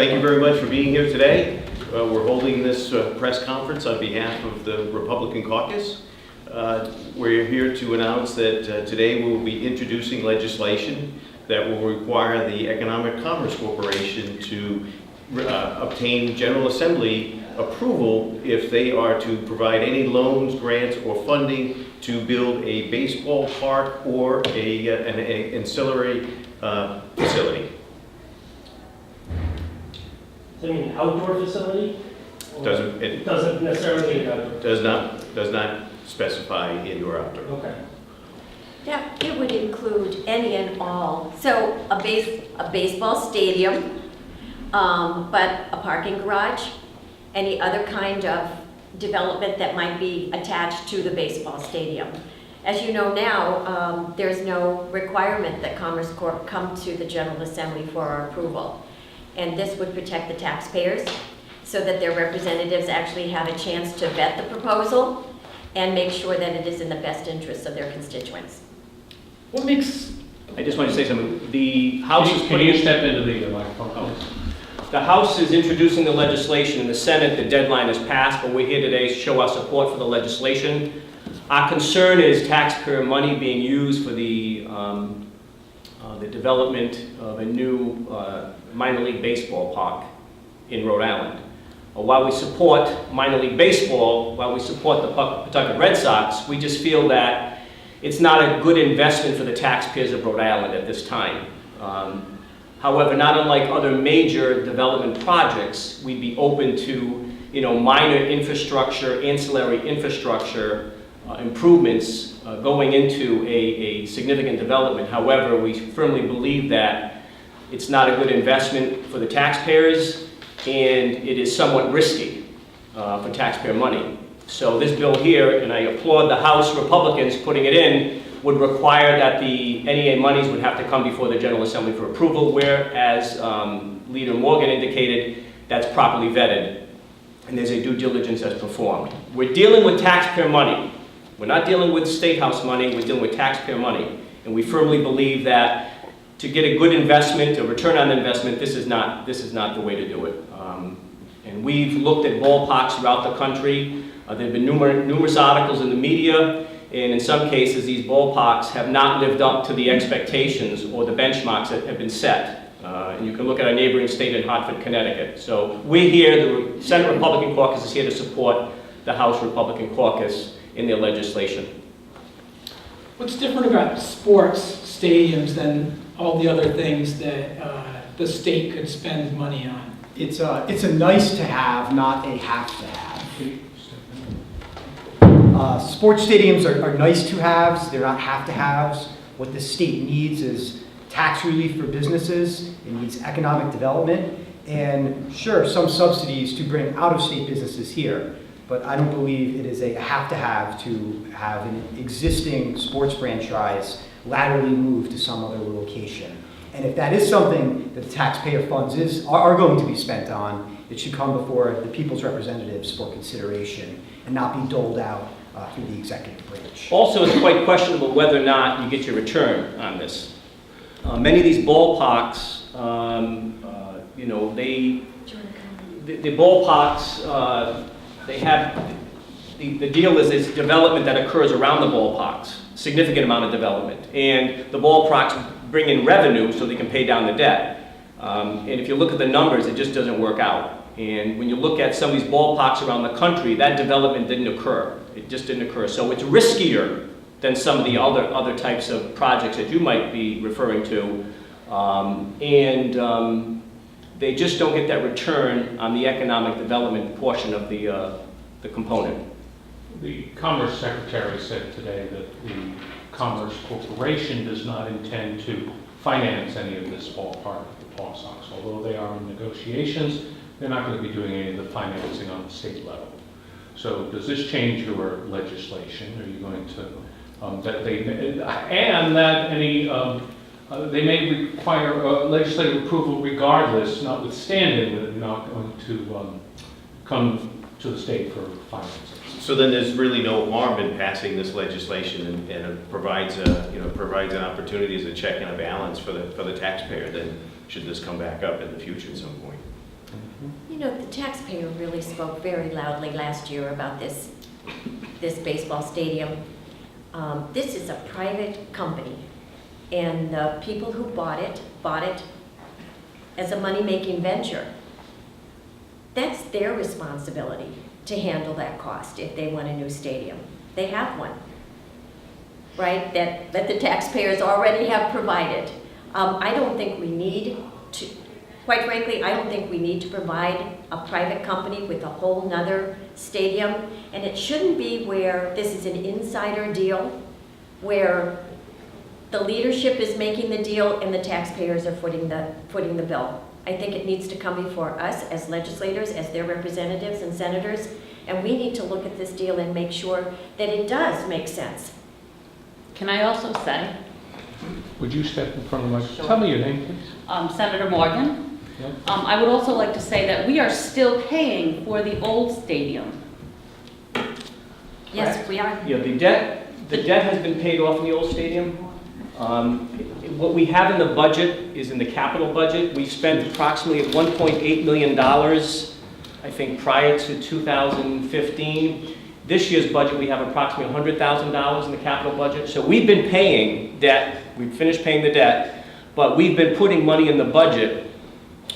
Thank you very much for being here today. We're holding this press conference on behalf of the Republican Caucus. We're here to announce that today we will be introducing legislation that will require the Economic Commerce Corporation to obtain General Assembly approval if they are to provide any loans, grants, or funding to build a baseball park or an ancillary facility. So you mean outdoor facility? It doesn't necessarily mean outdoor. does not specify indoor outdoor. Okay. Yeah, it would include any and all. So a baseball stadium, but a parking garage, any other kind of development that might be attached to the baseball stadium. As you know now, there's no requirement that Commerce Corp come to the General Assembly for our approval. And this would protect the taxpayers so that their representatives actually have a chance to vet the proposal and make sure that it is in the best interests of their constituents. What makes... I just want to say something. The House is Can you step into the microphone? The House is introducing the legislation. In the Senate, the deadline is passed, but we're here today to show our support for the legislation. Our concern is taxpayer money being used for the development of a new minor league baseball park in Rhode Island. While we support minor league baseball, while we support the Pawtucket Red Sox, we just feel that it's not a good investment for the taxpayers of Rhode Island at this time. However, not unlike other major development projects, we'd be open to, minor infrastructure, ancillary infrastructure improvements going into a significant development. However, we firmly believe that it's not a good investment for the taxpayers, and it is somewhat risky for taxpayer money. So this bill here, and I applaud the House Republicans putting it in, would require that the NEA monies would have to come before the General Assembly for approval, whereas Leader Morgan indicated that's properly vetted and there's a due diligence that's performed. We're dealing with taxpayer money. We're not dealing with State House money, we're dealing with taxpayer money. And we firmly believe that to get a good investment, a return on investment, this is not the way to do it. And we've looked at ballparks throughout the country. There have been numerous articles in the media, and in some cases these ballparks have not lived up to the expectations or the benchmarks that have been set. And you can look at our neighboring state in Hartford, Connecticut. So we're here, the Senate Republican Caucus is here to support the House Republican Caucus in their legislation. What's different about sports stadiums than all the other things that the state could spend money on? It's a nice to have, not a have to have. Sports stadiums are nice to haves, they're not have to haves. What the state needs is tax relief for businesses, it needs economic development, and sure, some subsidies to bring out-of-state businesses here. But I don't believe it is a have to have an existing sports franchise laterally move to some other location. And if that is something that the taxpayer funds are going to be spent on, it should come before the people's representatives for consideration and not be doled out through the executive branch. Also, it's quite questionable whether or not you get your return on this. Many of these ballparks, the ballparks, they have, the deal is it's development that occurs around the ballparks, significant amount of development. And the ballparks bring in revenue so they can pay down the debt. And if you look at the numbers, it just doesn't work out. And when you look at some of these ballparks around the country, that development didn't occur. It just didn't occur. So it's riskier than some of the other types of projects that you might be referring to. They just don't get that return on the economic development portion of the component. The Commerce Secretary said today that the Commerce Corporation does not intend to finance any of this ballpark at the Pawsox. Although they are in negotiations, they're not going to be doing any of the financing on the state level. So does this change your legislation? Are you going to, they may require legislative approval regardless, notwithstanding that they're not going to come to the state for financing? So then there's really no harm in passing this legislation, and it provides an opportunity as a check and a balance for the taxpayer. Then should this come back up in the future at some point? You know, the taxpayer really spoke very loudly last year about this baseball stadium. This is a private company, and the people who bought it as a money-making venture. That's their responsibility to handle that cost if they want a new stadium. They have one, right, that the taxpayers already have provided. I don't think we need to, quite frankly, I don't think we need to provide a private company with a whole nother stadium. And it shouldn't be where this is an insider deal, where the leadership is making the deal and the taxpayers are footing the bill. I think it needs to come before us as legislators, as their representatives and senators, and we need to look at this deal and make sure that it does make sense. Can I also say, Would you step in front of the mic? Sure. Tell me your name, please. Senator Morgan, Yep. I would also like to say that we are still paying for the old stadium. Yes, we are. Yeah, the debt has been paid off in the old stadium. What we have in the budget is in the capital budget. We spent approximately $1.8 million, I think, prior to 2015. This year's budget, we have approximately $100,000 in the capital budget. So we've been paying debt, we've finished paying the debt, but we've been putting money in the budget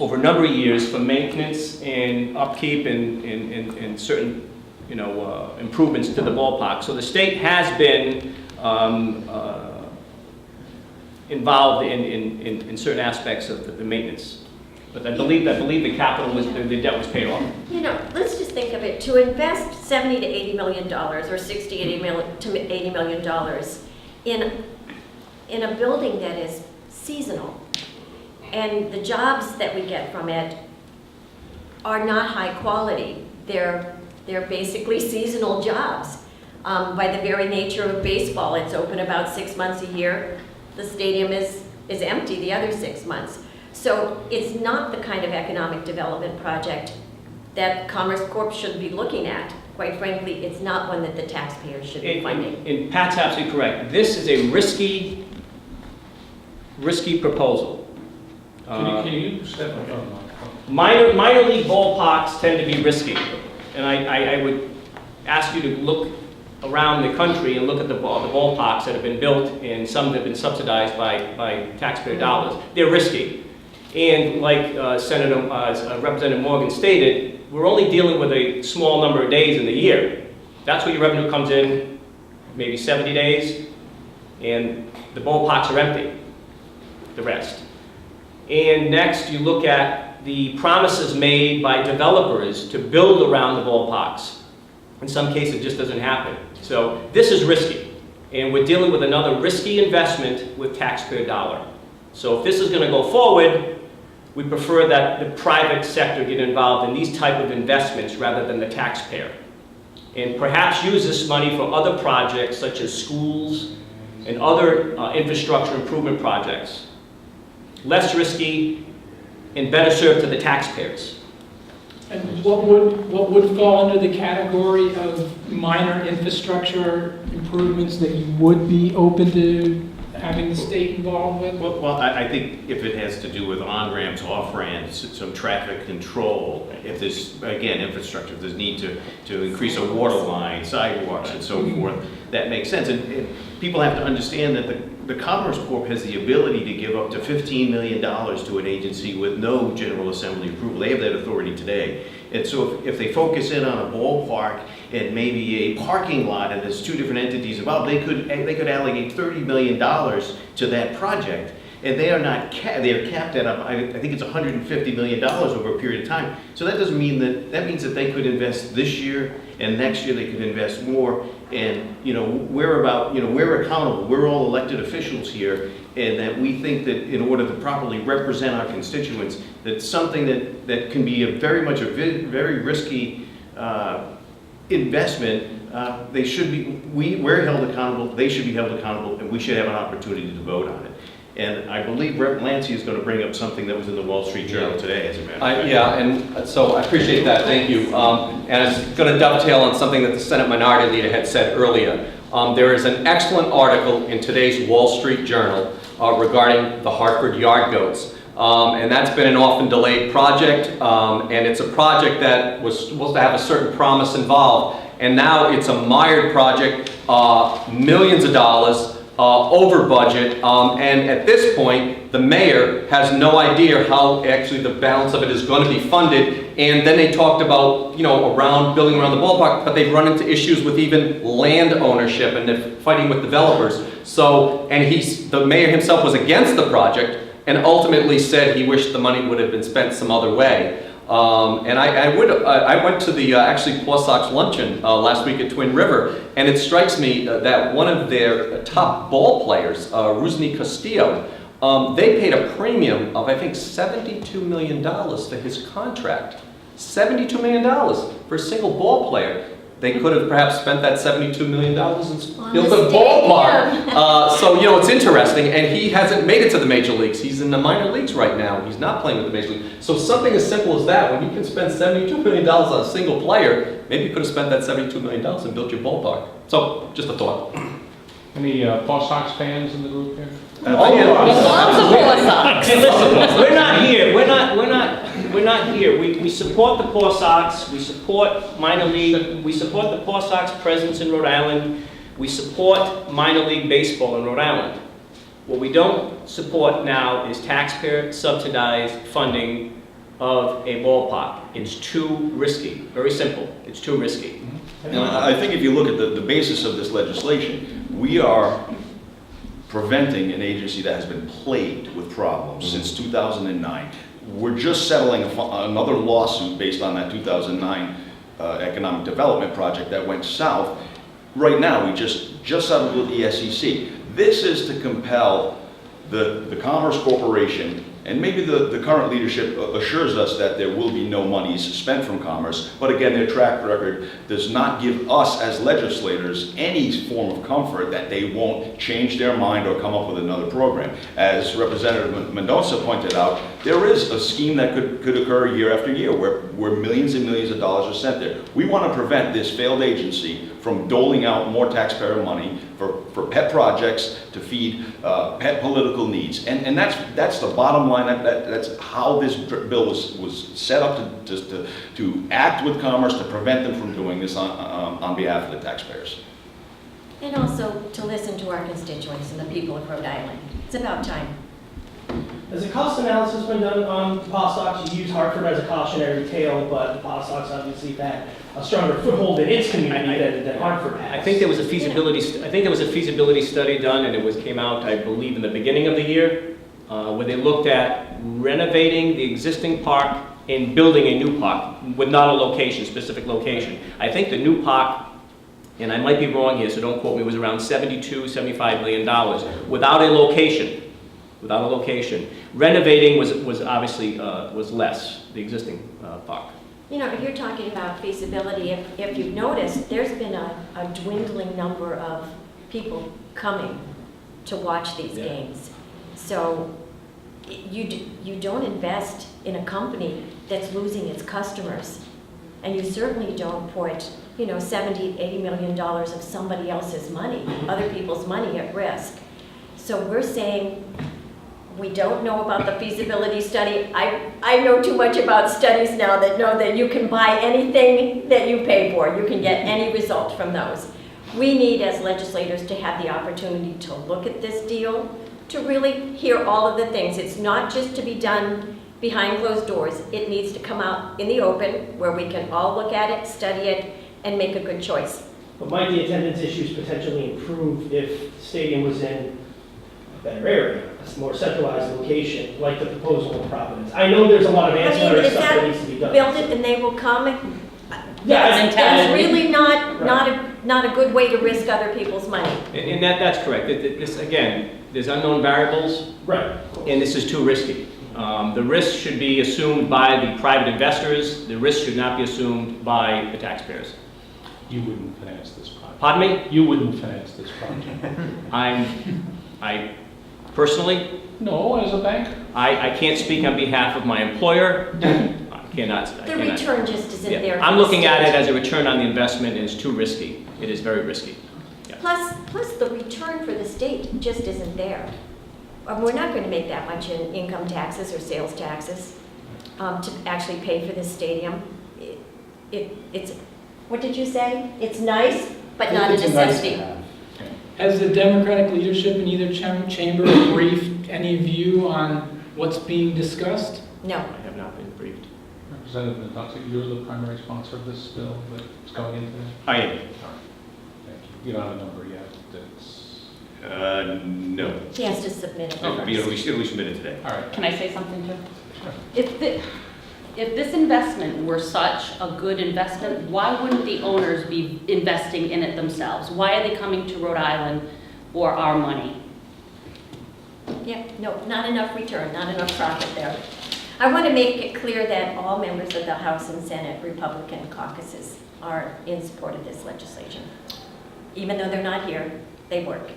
over a number of years for maintenance and upkeep and certain, improvements to the ballpark. So the state has been involved in certain aspects of the maintenance. But I believe the capital was, the debt was paid off. Let's just think of it, to invest $70 to $80 million or $60 to $80 million in a building that is seasonal, and the jobs that we get from it are not high quality. They're basically seasonal jobs. By the very nature of baseball, it's open about 6 months a year. The stadium is empty the other 6 months. So it's not the kind of economic development project that Commerce Corp should be looking at. Quite frankly, it's not one that the taxpayers should be funding. And Pat's absolutely correct. This is a risky proposal. Can you step in front of the microphone? Minor league ballparks tend to be risky. And I would ask you to look around the country and look at the ballparks that have been built, and some that have been subsidized by taxpayer dollars. They're risky. And like Representative Morgan stated, we're only dealing with a small number of days in the year. That's where your revenue comes in, maybe 70 days, and the ballparks are empty, the rest. And next, you look at the promises made by developers to build around the ballparks. In some cases, it just doesn't happen. So this is risky, and we're dealing with another risky investment with taxpayer dollar. So if this is going to go forward, we prefer that the private sector get involved in these type of investments rather than the taxpayer. And perhaps use this money for other projects such as schools and other infrastructure improvement projects. Less risky and better served to the taxpayers. And what would fall under the category of minor infrastructure improvements that you would be open to having the state involved with? Well, I think if it has to do with on-ramps, off-ramps, some traffic control, if there's, again, infrastructure, if there's need to increase a water line, sidewalks, and so forth, that makes sense. And people have to understand that the Commerce Corp has the ability to give up to $15 million to an agency with no General Assembly approval. They have that authority today. And so if they focus in on a ballpark and maybe a parking lot, and there's two different entities involved, they could allocate $30 million to that project. And they are not they are capped at, I think it's $150 million over a period of time. So that doesn't mean that means that they could invest this year, and next year they could invest more. And we're accountable. We're all elected officials here, and that we think that in order to properly represent our constituents, that something that can be very very risky investment, we're held accountable. They should be held accountable, and we should have an opportunity to vote on it. And I believe Rep. Lancey is going to bring up something that was in the Wall Street Journal today, as a matter of fact. Yeah, and so I appreciate that, thank you. And it's going to dovetail on something that the Senate Minority Leader had said earlier. There is an excellent article in today's Wall Street Journal regarding the Hartford yard goats. And that's been an often delayed project, and it's a project that was supposed to have a certain promise involved. And now it's a mired project, millions of dollars, over budget, and at this point, the mayor has no idea how actually the balance of it is going to be funded. And then they talked about, building around the ballpark, but they've run into issues with even land ownership, and they're fighting with developers. So, and the mayor himself was against the project, and ultimately said he wished the money would have been spent some other way. And I went to the actually Pawsox luncheon last week at Twin River, and it strikes me that one of their top ball players, Rusney Castillo, they paid a premium of I think $72 million for his contract. $72 million for a single ball player. They could have perhaps spent that $72 million and built a ballpark. So, it's interesting, and he hasn't made it to the major leagues. He's in the minor leagues right now. He's not playing with the major league. So something as simple as that, when you can spend $72 million on a single player, maybe you could have spent that $72 million and built your ballpark. So, just a thought. Any Pawsox fans in the group here? Lots of Pawsox. We're not here. We're not here. We support the Pawsox. We support minor league. We support the Pawsox presence in Rhode Island. We support minor league baseball in Rhode Island. What we don't support now is taxpayer subsidized funding of a ballpark. It's too risky. Very simple. It's too risky. And I think if you look at the basis of this legislation, we are preventing an agency that has been plagued with problems since 2009. We're just settling another lawsuit based on that 2009 economic development project that went south. Right now, we just settled with the SEC. This is to compel the Commerce Corporation, and maybe the current leadership assures us that there will be no monies spent from Commerce, but again, their track record does not give us as legislators any form of comfort that they won't change their mind or come up with another program. As Representative Mendoza pointed out, there is a scheme that could occur year after year where millions and millions of dollars are sent there. We want to prevent this failed agency from doling out more taxpayer money for pet projects to feed pet political needs. And that's the bottom line. That's how this bill was set up to act with Commerce to prevent them from doing this on behalf of the taxpayers. And also to listen to our constituents and the people of Rhode Island. It's about time. Has a cost analysis been done on Pawsox? You use Hartford as a cautionary tale, but Pawsox obviously had a stronger foothold in its community than Hartford has. I think there was a feasibility study done, and it came out, I believe, in the beginning of the year, where they looked at renovating the existing park and building a new park with not a specific location. I think the new park, and I might be wrong here, so don't quote me, was around $75 million without a location. Renovating was obviously was less, the existing park. If you're talking about feasibility, if you've noticed, there's been a dwindling number of people coming to watch these games. So you don't invest in a company that's losing its customers. And you certainly don't put, $70, $80 million of somebody else's money, other people's money at risk. So we're saying, we don't know about the feasibility study. I know too much about studies now that know that you can buy anything that you pay for. You can get any result from those. We need, as legislators, to have the opportunity to look at this deal, to really hear all of the things. It's not just to be done behind closed doors. It needs to come out in the open where we can all look at it, study it, and make a good choice. But might the attendance issues potentially improve if the stadium was in a better area, a more centralized location, like the proposal in Providence? I know there's a lot of ancillary stuff that needs to be done. Build it and they will come. That's really not a good way to risk other people's money. And that's correct. This, again, there's unknown variables. Right. And this is too risky. The risk should be assumed by the private investors. The risk should not be assumed by the taxpayers. You wouldn't finance this project. Pardon me? You wouldn't finance this project. I personally, No, as a bank? I can't speak on behalf of my employer. I cannot. The return just isn't there. I'm looking at it as a return on the investment, and it's too risky. It is very risky. Yeah. Plus the return for the state just isn't there. we're not going to make that much in income taxes or sales taxes to actually pay for this stadium. It's, what did you say? It's nice, but not a It's nice to necessity. have. Has the Democratic leadership in either chamber briefed any of you on what's being discussed? No. I have not been briefed. Representative Natonski, you're the primary sponsor of this bill that's going into this? I am. All right, thank you. You don't have a number yet, that's, No. He has to submit it. It'll be at least submitted today. all right. Can I say something too? Sure. If this investment were such a good investment, why wouldn't the owners be investing in it themselves? Why are they coming to Rhode Island for our money? Yeah, no, not enough return, not enough profit there. I want to make it clear that all members of the House and Senate Republican caucuses are in support of this legislation. Even though they're not here, they work.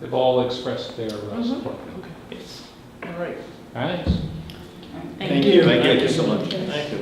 They've all expressed their support. Yes. All right. Thanks. Thank you. Thank you so much. Thank you.